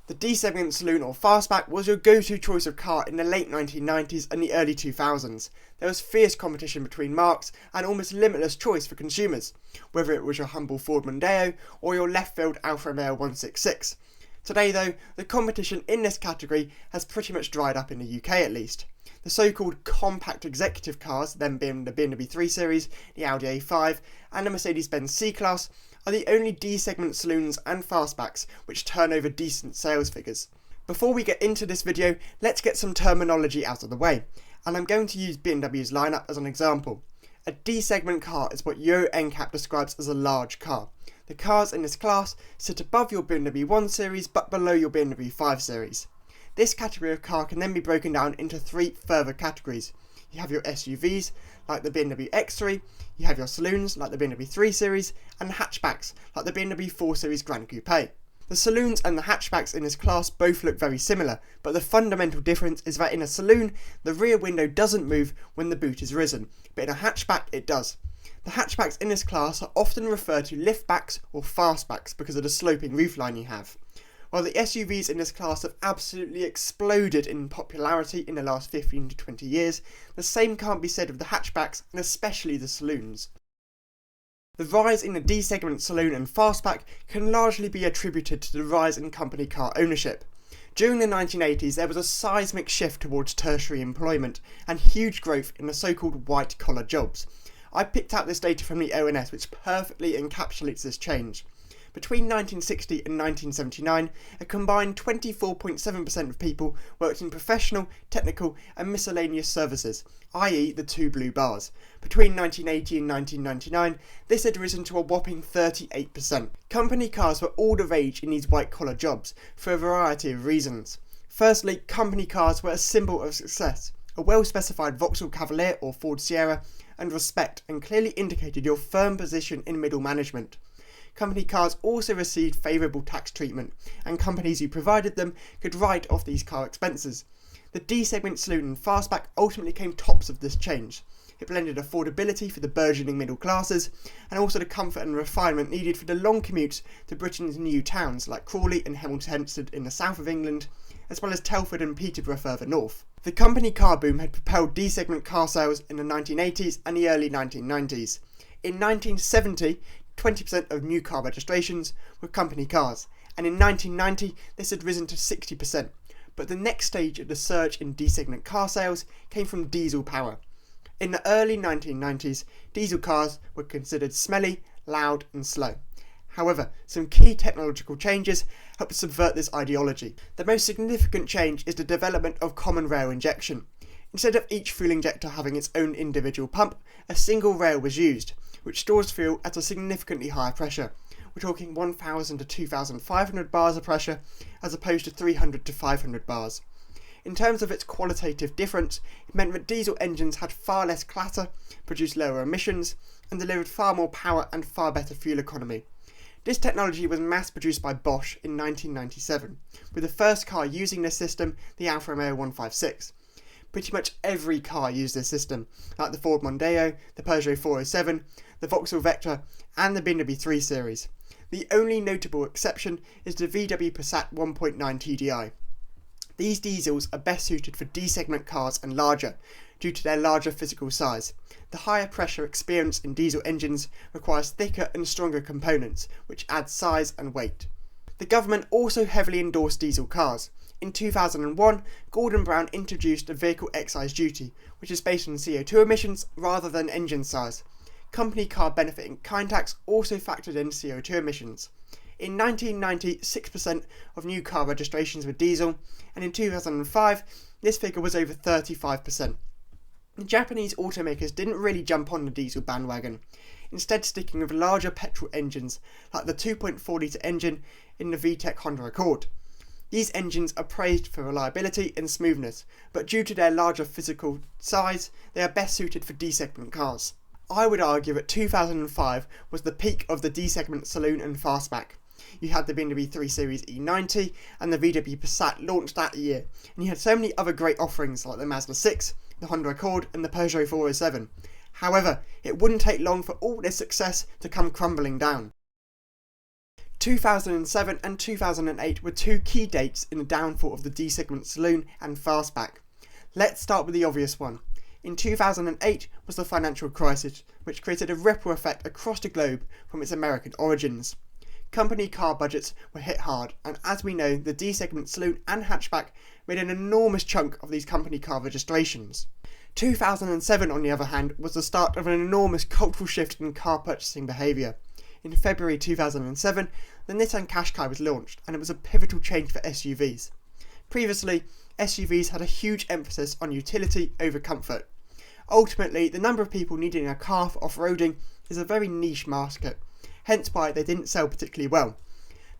The D-segment Saloon or Fastback was your go-to choice of car in the late 1990s and the early 2000s. There was fierce competition between marques and almost limitless choice for consumers, whether it was your humble Ford Mondeo or your left-field Alfa Romeo 166. Today though, the competition in this category has pretty much dried up in the UK at least. The so-called compact executive cars, them being the BMW 3 Series, the Audi A5 and the Mercedes-Benz C-Class, are the only D-segment saloons and fastbacks which turn over decent sales figures. Before we get into this video, let's get some terminology out of the way, and I'm going to use BMW's lineup as an example. A D-segment car is what Euro NCAP describes as a large car. The cars in this class sit above your BMW 1 Series but below your BMW 5 Series. This category of car can then be broken down into three further categories. You have your SUVs, like the BMW X3, you have your saloons, like the BMW 3 Series, and hatchbacks, like the BMW 4 Series Gran Coupe. The saloons and the hatchbacks in this class both look very similar, but the fundamental difference is that in a saloon, the rear window doesn't move when the boot is risen, but in a hatchback it does. The hatchbacks in this class are often referred to liftbacks or fastbacks because of the sloping roofline you have. While the SUVs in this class have absolutely exploded in popularity in the last 15 to 20 years, the same can't be said of the hatchbacks and especially the saloons. The rise in the D-segment saloon and fastback can largely be attributed to the rise in company car ownership. During the 1980s there was a seismic shift towards tertiary employment and huge growth in the so-called white-collar jobs. I picked out this data from the ONS which perfectly encapsulates this change. Between 1960 and 1979, a combined 24.7% of people worked in professional, technical and miscellaneous services, i.e. the two blue bars. Between 1980 and 1999, this had risen to a whopping 38%. Company cars were all the rage in these white-collar jobs, for a variety of reasons. Firstly, company cars were a symbol of success. A well-specified Vauxhall Cavalier or Ford Sierra and respect, and clearly indicated your firm position in middle management. Company cars also received favourable tax treatment, and companies who provided them could write off these car expenses. The D-segment saloon and fastback ultimately came tops of this change. It blended affordability for the burgeoning middle classes, and also the comfort and refinement needed for the long commutes to Britain's new towns like Crawley and Hemel Hempstead in the south of England, as well as Telford and Peterborough further north. The company car boom had propelled D-segment car sales in the 1980s and the early 1990s. In 1970, 20% of new car registrations were company cars, and in 1990 this had risen to 60%. But the next stage of the surge in D-segment car sales came from diesel power. In the early 1990s, diesel cars were considered smelly, loud and slow. However, some key technological changes helped subvert this ideology. The most significant change is the development of common rail injection. Instead of each fuel injector having its own individual pump, a single rail was used, which stores fuel at a significantly higher pressure. We're talking 1,000 to 2,500 bars of pressure as opposed to 300 to 500 bars. In terms of its qualitative difference, it meant that diesel engines had far less clatter, produced lower emissions, and delivered far more power and far better fuel economy. This technology was mass produced by Bosch in 1997, with the first car using this system, the Alfa Romeo 156. Pretty much every car used this system, like the Ford Mondeo, the Peugeot 407, the Vauxhall Vectra and the BMW 3 Series. The only notable exception is the VW Passat 1.9 TDI. These diesels are best suited for D-segment cars and larger, due to their larger physical size. The higher pressure experienced in diesel engines requires thicker and stronger components, which add size and weight. The government also heavily endorsed diesel cars. In 2001, Gordon Brown introduced a vehicle excise duty, which is based on CO2 emissions rather than engine size. Company car benefit in kind tax also factored in CO2 emissions. In 1990, 6% of new car registrations were diesel, and in 2005, this figure was over 35%. The Japanese automakers didn't really jump on the diesel bandwagon, instead sticking with larger petrol engines like the 2.4 litre engine in the VTEC Honda Accord. These engines are praised for reliability and smoothness, but due to their larger physical size, they are best suited for D-segment cars. I would argue that 2005 was the peak of the D-segment saloon and fastback. You had the BMW 3 Series E90 and the VW Passat launched that year, and you had so many other great offerings like the Mazda 6, the Honda Accord and the Peugeot 407. However, it wouldn't take long for all this success to come crumbling down. 2007 and 2008 were two key dates in the downfall of the D-segment Saloon and Fastback. Let's start with the obvious one. In 2008 was the financial crisis, which created a ripple effect across the globe from its American origins. Company car budgets were hit hard, and as we know, the D-segment Saloon and Hatchback made an enormous chunk of these company car registrations. 2007, on the other hand, was the start of an enormous cultural shift in car purchasing behaviour. In February 2007, the Nissan Qashqai was launched, and it was a pivotal change for SUVs. Previously, SUVs had a huge emphasis on utility over comfort. Ultimately, the number of people needing a car for off-roading is a very niche market, hence why they didn't sell particularly well.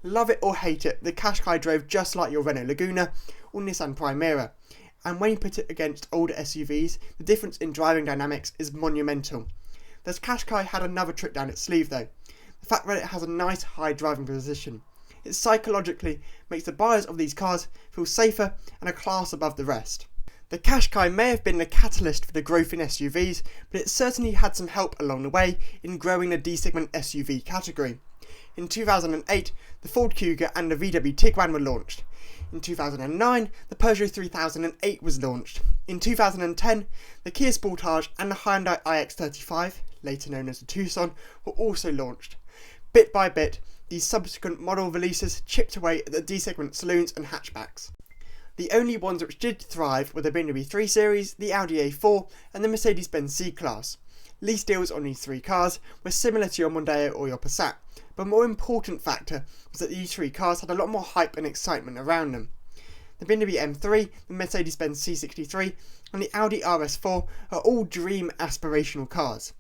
Love it or hate it, the Qashqai drove just like your Renault Laguna or Nissan Primera, and when you put it against older SUVs, the difference in driving dynamics is monumental. The Qashqai had another trick down its sleeve though, the fact that it has a nice high driving position. It psychologically makes the buyers of these cars feel safer and a class above the rest. The Qashqai may have been the catalyst for the growth in SUVs, but it certainly had some help along the way in growing the D-segment SUV category. In 2008, the Ford Kuga and the VW Tiguan were launched. In 2009, the Peugeot 3008 was launched. In 2010, the Kia Sportage and the Hyundai iX35, later known as the Tucson, were also launched. Bit by bit, these subsequent model releases chipped away at the D-segment saloons and hatchbacks. The only ones which did thrive were the BMW 3 Series, the Audi A4 and the Mercedes-Benz C-Class. Lease deals on these three cars were similar to your Mondeo or your Passat, but a more important factor was that these three cars had a lot more hype and excitement around them. The BMW M3, the Mercedes-Benz C63 and the Audi RS4 are all dream aspirational cars.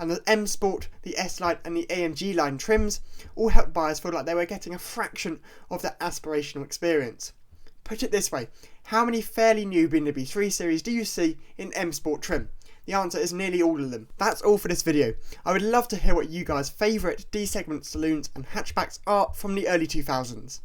And the M Sport, the S Line and the AMG line trims all helped buyers feel like they were getting a fraction of that aspirational experience. Put it this way, how many fairly new BMW 3 Series do you see in M Sport trim? The answer is nearly all of them. That's all for this video. I would love to hear what you guys' favourite D-segment saloons and hatchbacks are from the early 2000s.